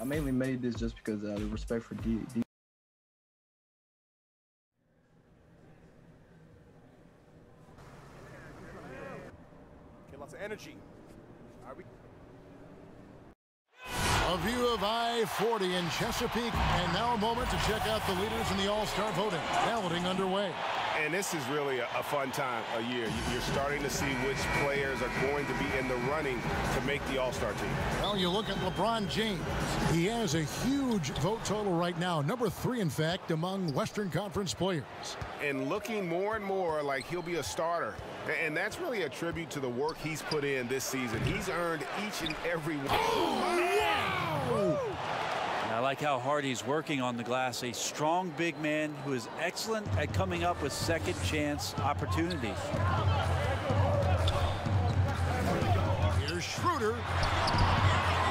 I mainly made this just because the respect for D. Lots of energy. A view of I-40 in Chesapeake, and now a moment to check out the leaders in the All-Star voting. Balloting underway. And this is really a fun time of year. You're starting to see which players are going to be in the running to make the All-Star team. Well, you look at LeBron James. He has a huge vote total right now. Number 3, in fact, among Western Conference players. And looking more and more like he'll be a starter. And that's really a tribute to the work he's put in this season. He's earned each and every one. I like how hard he's working on the glass. A strong big man who is excellent at coming up with second chance opportunities. Here's Schroeder.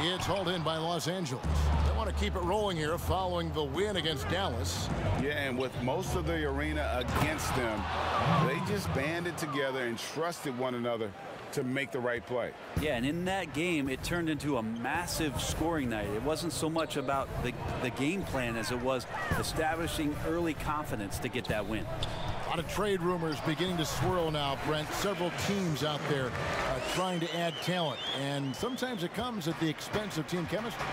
It's hauled in by Los Angeles. They want to keep it rolling here following the win against Dallas. Yeah, and with most of the arena against them, they just banded together and trusted one another to make the right play. Yeah, and in that game, it turned into a massive scoring night. It wasn't so much about the game plan as it was establishing early confidence to get that win. A lot of trade rumors beginning to swirl now, Brent. Several teams out there trying to add talent, and sometimes it comes at the expense of team chemistry.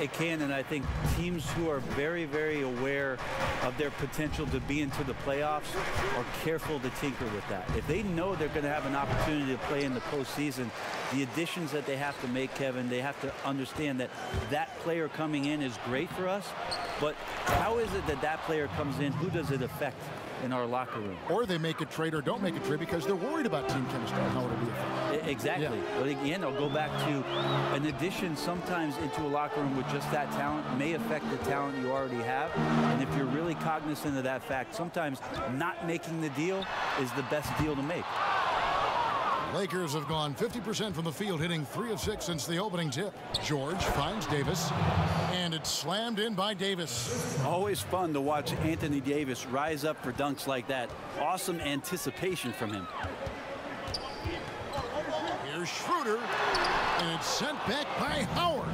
It can, and I think teams who are very, very aware of their potential to be into the playoffs are careful to tinker with that. If they know they're going to have an opportunity to play in the postseason, the additions that they have to make, Kevin, they have to understand that that player coming in is great for us, but how is it that that player comes in? Who does it affect in our locker room? Or they make a trade or don't make a trade because they're worried about team chemistry and how it'll be affected. Exactly. Yeah. But again, I'll go back to an addition sometimes into a locker room with just that talent may affect the talent you already have. And if you're really cognizant of that fact, sometimes not making the deal is the best deal to make. Lakers have gone 50% from the field, hitting 3 of 6 since the opening tip. George finds Davis, and it's slammed in by Davis. Always fun to watch Anthony Davis rise up for dunks like that. Awesome anticipation from him. Here's Schroeder, and it's sent back by Howard.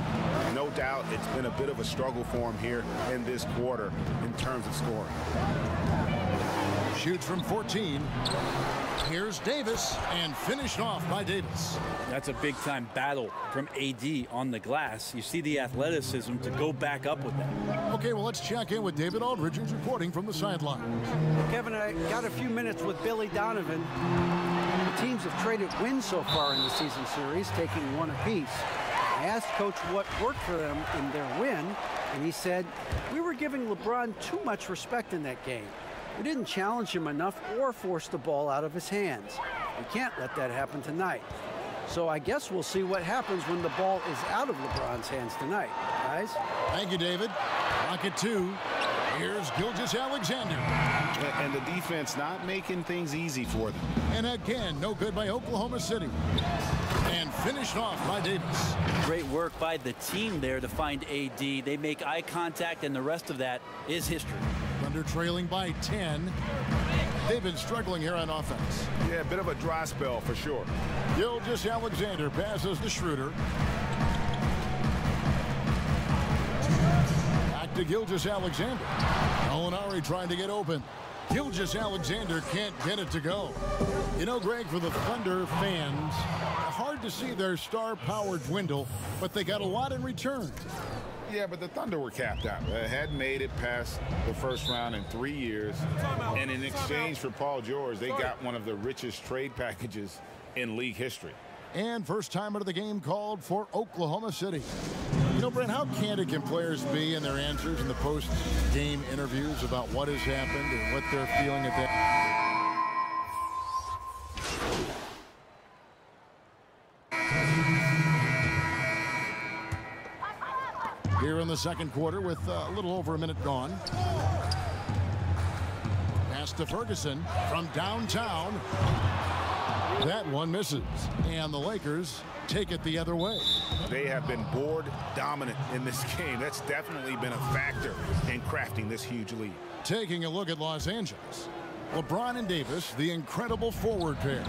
No doubt it's been a bit of a struggle for him here in this quarter in terms of scoring. Shoots from 14. Here's Davis, and finished off by Davis. That's a big-time battle from AD on the glass. You see the athleticism to go back up with that. Okay, well, let's check in with David Aldridge, who's reporting from the sideline. Kevin, I got a few minutes with Billy Donovan. The teams have traded wins so far in the season series, taking one apiece. I asked Coach what worked for them in their win, and he said, "We were giving LeBron too much respect in that game. We didn't challenge him enough or force the ball out of his hands. We can't let that happen tonight. So I guess we'll see what happens when the ball is out of LeBron's hands tonight, guys." Thank you, David. Rocket 2. Here's Gilgeous-Alexander. And the defense not making things easy for them. And again, no good by Oklahoma City. And finished off by Davis. Great work by the team there to find AD. They make eye contact, and the rest of that is history. Thunder trailing by 10. They've been struggling here on offense. Yeah, a bit of a dry spell for sure. Gilgeous-Alexander passes to Schroeder. Back to Gilgeous-Alexander. Molinari trying to get open. Gilgeous-Alexander can't get it to go. You know, Greg, for the Thunder fans, hard to see their star power dwindle, but they got a lot in return. Yeah, but the Thunder were capped out. They hadn't made it past the first round in 3 years. And in exchange for Paul George, they got one of the richest trade packages in league history. And first time out of the game called for Oklahoma City. You know, Brent, how candid can players be in their answers in the post-game interviews about what has happened and what they're feeling at that? Here in the second quarter with a little over a minute gone. Pass to Ferguson from downtown. That one misses. And the Lakers take it the other way. They have been board dominant in this game. That's definitely been a factor in crafting this huge lead. Taking a look at Los Angeles. LeBron and Davis, the incredible forward pair.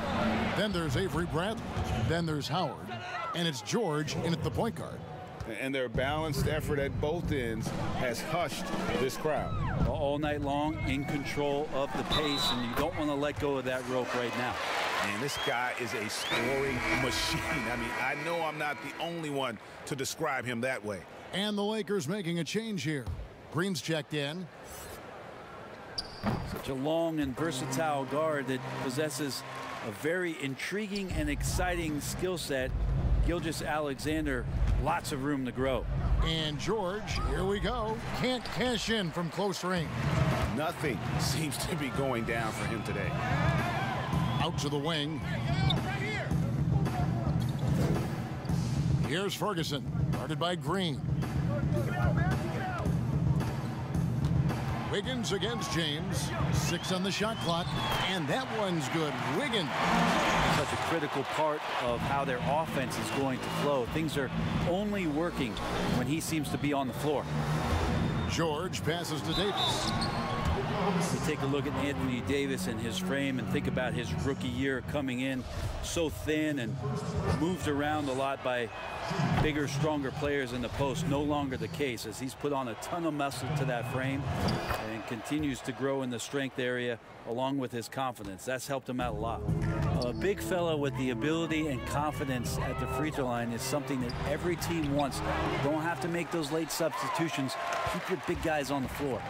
Then there's Avery Bradley. Then there's Howard. And it's George in at the point guard. And their balanced effort at both ends has hushed this crowd. All night long, in control of the pace, and you don't want to let go of that rope right now. And this guy is a scoring machine. I mean, I know I'm not the only one to describe him that way. And the Lakers making a change here. Green's checked in. Such a long and versatile guard that possesses a very intriguing and exciting skill set. Gilgeous-Alexander, lots of room to grow. And George, here we go. Can't cash in from close range. Nothing seems to be going down for him today. Out to the wing. Here's Ferguson, guarded by Green. Wiggins against James. 6 on the shot clock, and that one's good. Wiggins. Such a critical part of how their offense is going to flow. Things are only working when he seems to be on the floor. George passes to Davis. You take a look at Anthony Davis and his frame and think about his rookie year coming in so thin and moved around a lot by bigger, stronger players in the post. No longer the case, as he's put on a ton of muscle to that frame and continues to grow in the strength area along with his confidence. That's helped him out a lot. A big fella with the ability and confidence at the free throw line is something that every team wants. You don't have to make those late substitutions. Keep your big guys on the floor.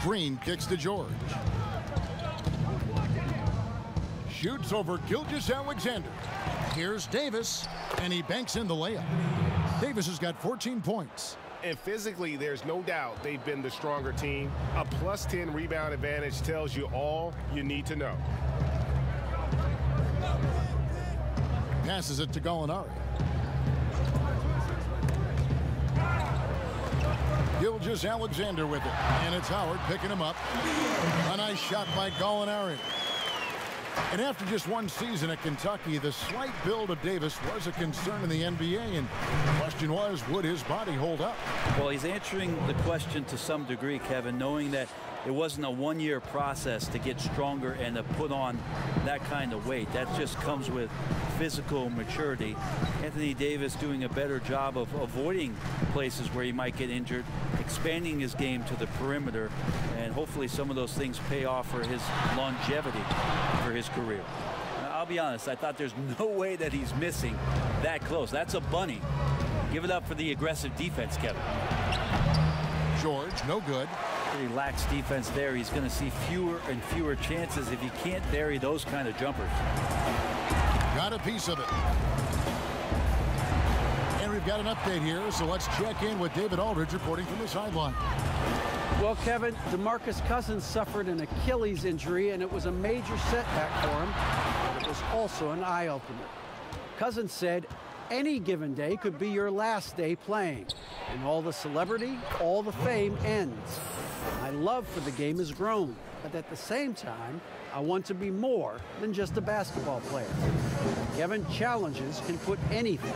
Green kicks to George. Shoots over Gilgeous-Alexander. Here's Davis, and he banks in the layup. Davis has got 14 points. And physically, there's no doubt they've been the stronger team. A +10 rebound advantage tells you all you need to know. Passes it to Gallinari. Gilgeous-Alexander with it, and it's Howard picking him up. A nice shot by Gallinari. And after just one season at Kentucky, the slight build of Davis was a concern in the NBA, and the question was, would his body hold up? Well, he's answering the question to some degree, Kevin, knowing that it wasn't a one-year process to get stronger and to put on that kind of weight. That just comes with physical maturity. Anthony Davis doing a better job of avoiding places where he might get injured, expanding his game to the perimeter, and hopefully some of those things pay off for his longevity for his career. Now, I'll be honest, I thought there's no way that he's missing that close. That's a bunny. Give it up for the aggressive defense, Kevin. George, no good. Pretty lax defense there. He's going to see fewer and fewer chances if he can't bury those kind of jumpers. Got a piece of it. And we've got an update here, so let's check in with David Aldridge reporting from the sideline. Well, Kevin, DeMarcus Cousins suffered an Achilles injury, and it was a major setback for him, but it was also an eye-opener. Cousins said, any given day could be your last day playing, and all the celebrity, all the fame ends. My love for the game has grown, but at the same time, I want to be more than just a basketball player. Kevin, challenges can put anything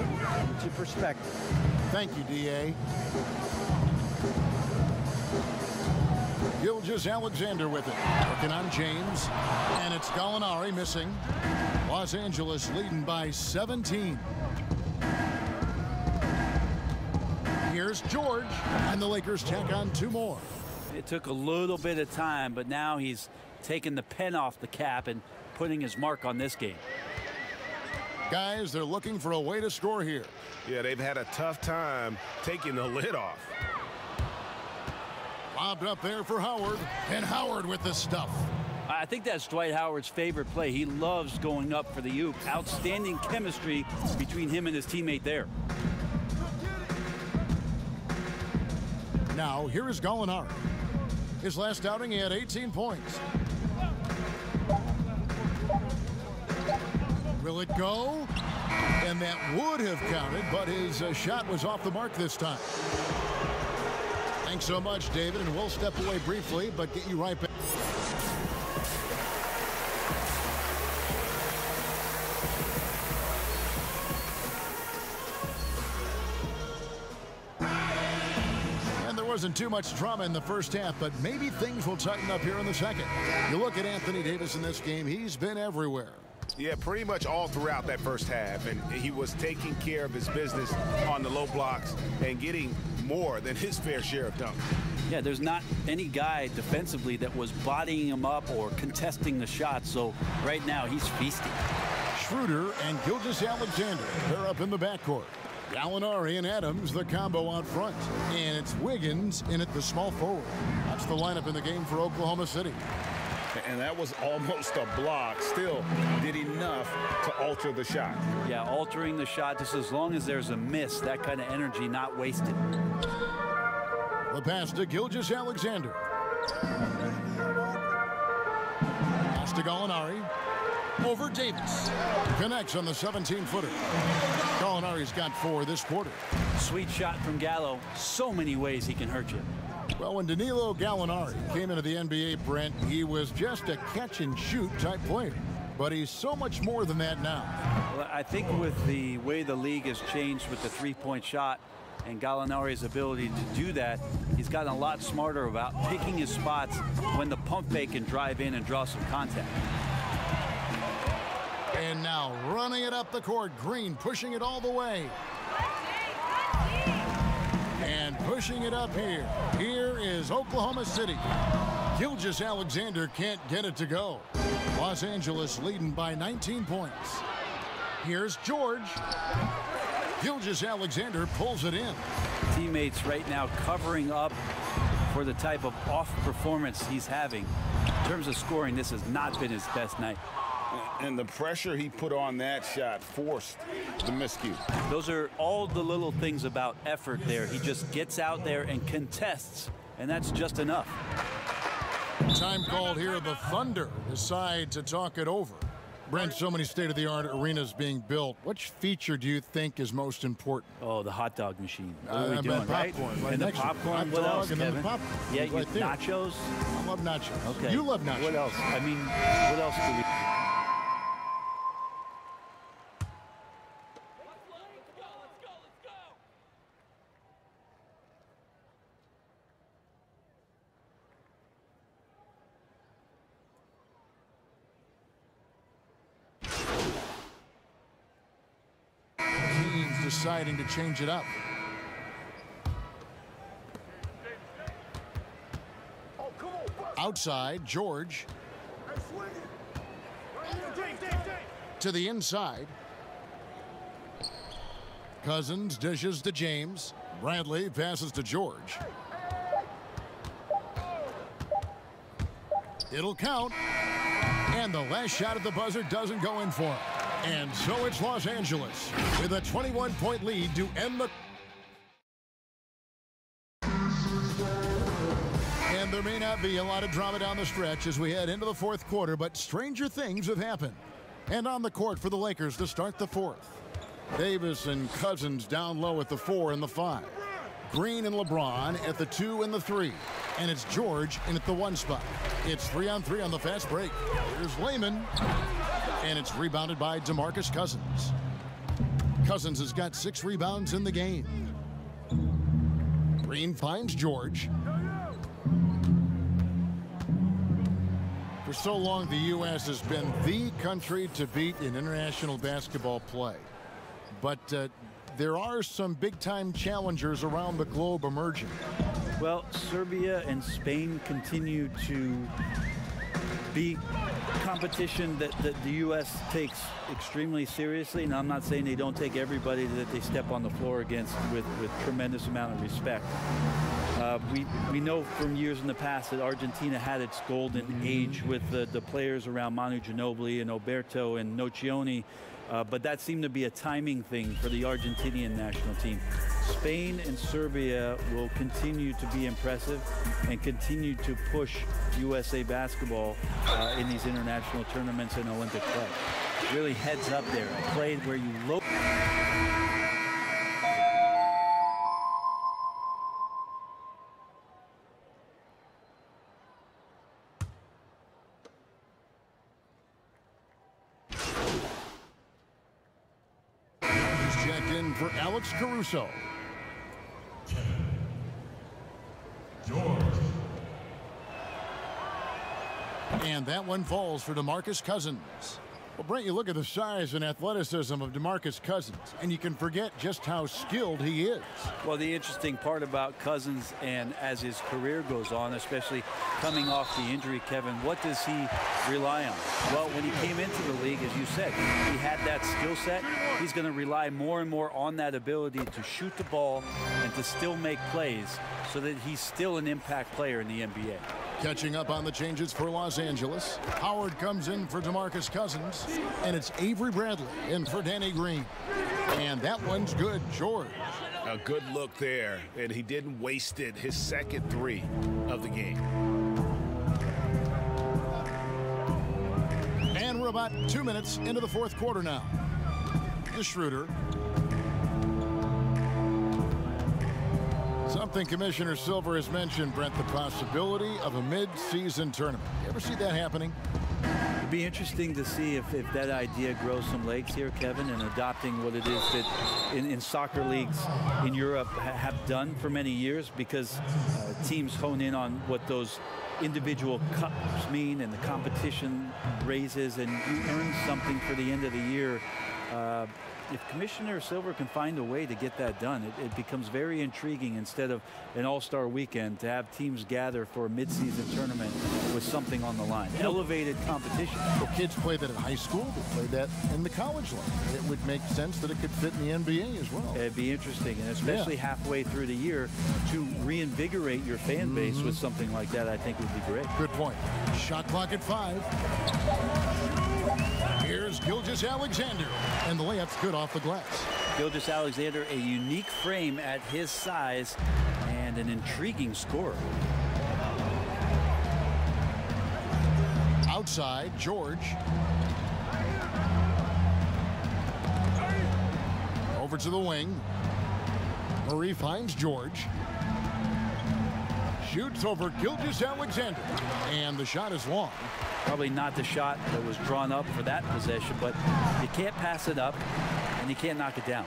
into perspective. Thank you, D.A. Gilgeous-Alexander with it. Working on James. And it's Gallinari missing. Los Angeles leading by 17. Here's George. And the Lakers tack on 2 more. It took a little bit of time, but now he's taking the pen off the cap and putting his mark on this game. Guys, they're looking for a way to score here. Yeah, they've had a tough time taking the lid off. Lobbed up there for Howard, and Howard with the stuff. I think that's Dwight Howard's favorite play. He loves going up for the oop. Outstanding chemistry between him and his teammate there. Now, here is Gallinari. His last outing, he had 18 points. Will it go? And that would have counted, but his shot was off the mark this time. Thanks so much, David, and we'll step away briefly, but get you right back. Wasn't too much drama in the first half, but maybe things will tighten up here in the second. You look at Anthony Davis in this game, he's been everywhere. Yeah, pretty much all throughout that first half, and he was taking care of his business on the low blocks and getting more than his fair share of dunks. Yeah, there's not any guy defensively that was bodying him up or contesting the shot, so right now he's feasting. Schroeder and Gilgeous-Alexander, they're up in the backcourt. Gallinari and Adams, the combo out front. And it's Wiggins in at the small forward. That's the lineup in the game for Oklahoma City. And that was almost a block. Still did enough to alter the shot. Yeah, altering the shot, just as long as there's a miss, that kind of energy not wasted. The pass to Gilgeous-Alexander. Pass to Gallinari. Over Davis. Connects on the 17-footer. Gallinari's got 4 this quarter. Sweet shot from Gallo. So many ways he can hurt you. Well, when Danilo Gallinari came into the NBA, Brent, he was just a catch-and-shoot type player. But he's so much more than that now. Well, I think with the way the league has changed with the three-point shot and Gallinari's ability to do that, he's gotten a lot smarter about picking his spots when the pump fake can drive in and draw some contact. And now running it up the court, Green pushing it all the way. And pushing it up here. Here is Oklahoma City. Gilgeous-Alexander can't get it to go. Los Angeles leading by 19 points. Here's George. Gilgeous-Alexander pulls it in. Teammates right now covering up for the type of off performance he's having. In terms of scoring, this has not been his best night. And the pressure he put on that shot forced the miscue. Those are all the little things about effort there. He just gets out there and contests, and that's just enough. Time called here. The Thunder decide to talk it over. Brent, so many state-of-the-art arenas being built. Which feature do you think is most important? Oh, the hot dog machine. What are we doing, right? Right and the popcorn. What else, Kevin? Yeah, right nachos. I love nachos. Okay. You love nachos. What else? I mean, what else do we... Deciding to change it up. Outside, George. To the inside. Cousins dishes to James. Bradley passes to George. It'll count. And the last shot at the buzzer doesn't go in for him. And so it's Los Angeles with a 21-point lead to end the... And there may not be a lot of drama down the stretch as we head into the fourth quarter, but stranger things have happened. And on the court for the Lakers to start the fourth. Davis and Cousins down low at the 4 and the 5. Green and LeBron at the 2 and the 3. And it's George in at the 1 spot. It's 3-on-3 on the fast break. Here's Layman. And it's rebounded by DeMarcus Cousins. Cousins has got 6 rebounds in the game. Green finds George. For so long, the U.S. has been the country to beat in international basketball play. But there are some big-time challengers around the globe emerging. Well, Serbia and Spain continue to be competition that the U.S. takes extremely seriously, and I'm not saying they don't take everybody that they step on the floor against with tremendous amount of respect. We know from years in the past that Argentina had its golden age with the players around Manu Ginobili and Oberto and Nocioni, but that seemed to be a timing thing for the Argentinian national team. Spain and Serbia will continue to be impressive and continue to push USA basketball in these international tournaments and Olympic play. Really heads up there. Played where you look. He's checked in for Alex Caruso. And that one falls for DeMarcus Cousins. Well, Brent, you look at the size and athleticism of DeMarcus Cousins, and you can forget just how skilled he is. Well, the interesting part about Cousins, and as his career goes on, especially coming off the injury, Kevin, what does he rely on? Well, when he came into the league, as you said, he had that skill set. He's going to rely more and more on that ability to shoot the ball and to still make plays so that he's still an impact player in the NBA. Catching up on the changes for Los Angeles. Howard comes in for DeMarcus Cousins, and it's Avery Bradley in for Danny Green. And that one's good, George. A good look there, and he didn't waste it. His second three of the game. And we're about 2 minutes into the fourth quarter now. The Schroeder. Something Commissioner Silver has mentioned, Brent, the possibility of a mid-season tournament. You ever see that happening? It'd be interesting to see if that idea grows some legs here, Kevin, and adopting what it is that in soccer leagues in Europe have done for many years, because teams hone in on what those individual cups mean and the competition raises, and you earn something for the end of the year. If Commissioner Silver can find a way to get that done, it becomes very intriguing, instead of an all-star weekend, to have teams gather for a mid-season tournament with something on the line. Elevated competition. Well, kids play that in high school. They play that in the college level. It would make sense that it could fit in the NBA as well. It'd be interesting, and especially halfway through the year, to reinvigorate your fan base with something like that, I think would be great. Good point. Shot clock at 5. Here's Gilgeous-Alexander, and the layup's good off the glass. Gilgeous-Alexander, a unique frame at his size and an intriguing scorer. Outside, George. Over to the wing. Murray finds George. Shoots over Gilgeous-Alexander, and the shot is long. Probably not the shot that was drawn up for that possession, but you can't pass it up and you can't knock it down.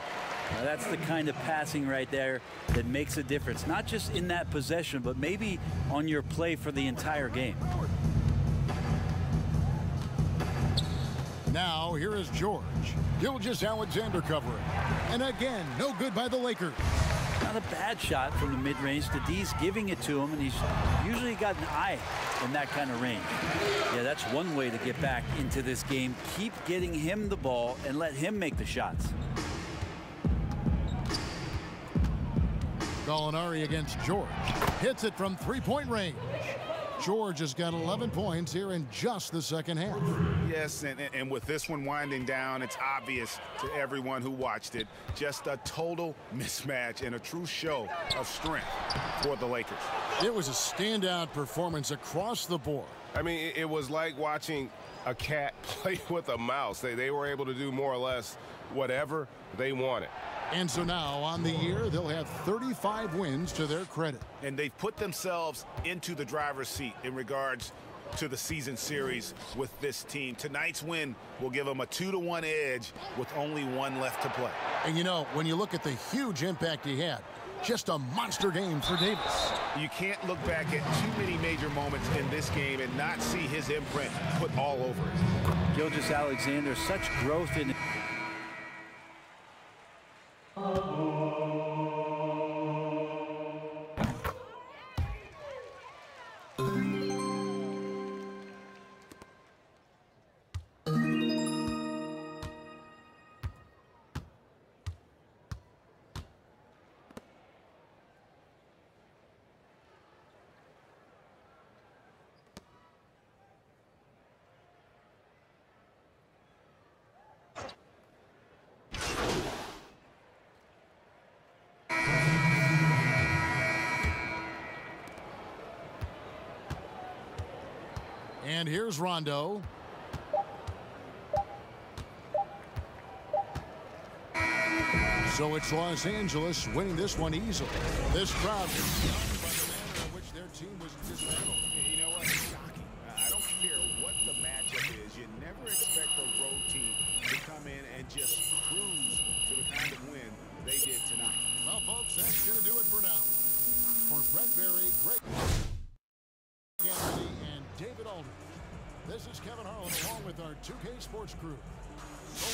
Now, that's the kind of passing right there that makes a difference, not just in that possession, but maybe on your play for the entire game. Now here is George. Gilgeous-Alexander covering, and again, no good by the Lakers. Not a bad shot from the mid-range. The D's giving it to him, and he's usually got an eye in that kind of range. Yeah, that's one way to get back into this game. Keep getting him the ball and let him make the shots. Gallinari against George. Hits it from three-point range. George has got 11 points here in just the second half. Yes, and with this one winding down, it's obvious to everyone who watched it. Just a total mismatch and a true show of strength for the Lakers. It was a standout performance across the board. I mean, it was like watching a cat play with a mouse. They were able to do more or less whatever they wanted. And so now on the year, they'll have 35 wins to their credit. And they've put themselves into the driver's seat in regards to the season series with this team. Tonight's win will give them a 2-1 edge with only one left to play. And you know, when you look at the huge impact he had, just a monster game for Davis. You can't look back at too many major moments in this game and not see his imprint put all over it. Gilgeous-Alexander, such growth in And here's Rondo. So it's Los Angeles winning this one easily. This crowd is stunned by the manner in which their team was dismantled. You know what? It's shocking. I don't care what the matchup is. You never expect a road team to come in and just cruise to the kind of win they did tonight. Well, folks, that's going to do it for now. For Brent Berry, Greg Anthony, and David Aldridge, This is Kevin Harlan along with our 2K Sports crew. So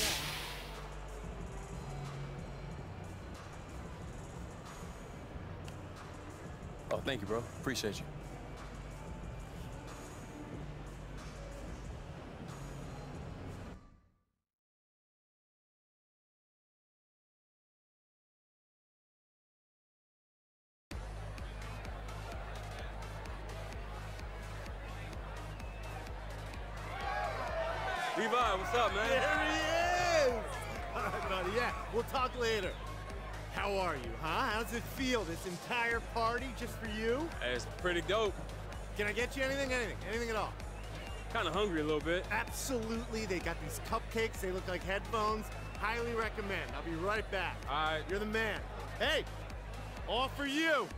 long. Oh, thank you, bro. Appreciate you. Levi, what's up, man? There he is! All right, buddy, yeah, we'll talk later. How are you, huh? How does it feel, this entire party just for you? Hey, it's pretty dope. Can I get you anything? Anything at all? Kind of hungry a little bit. Absolutely, they got these cupcakes, they look like headphones. Highly recommend. I'll be right back. All right. You're the man. Hey, all for you.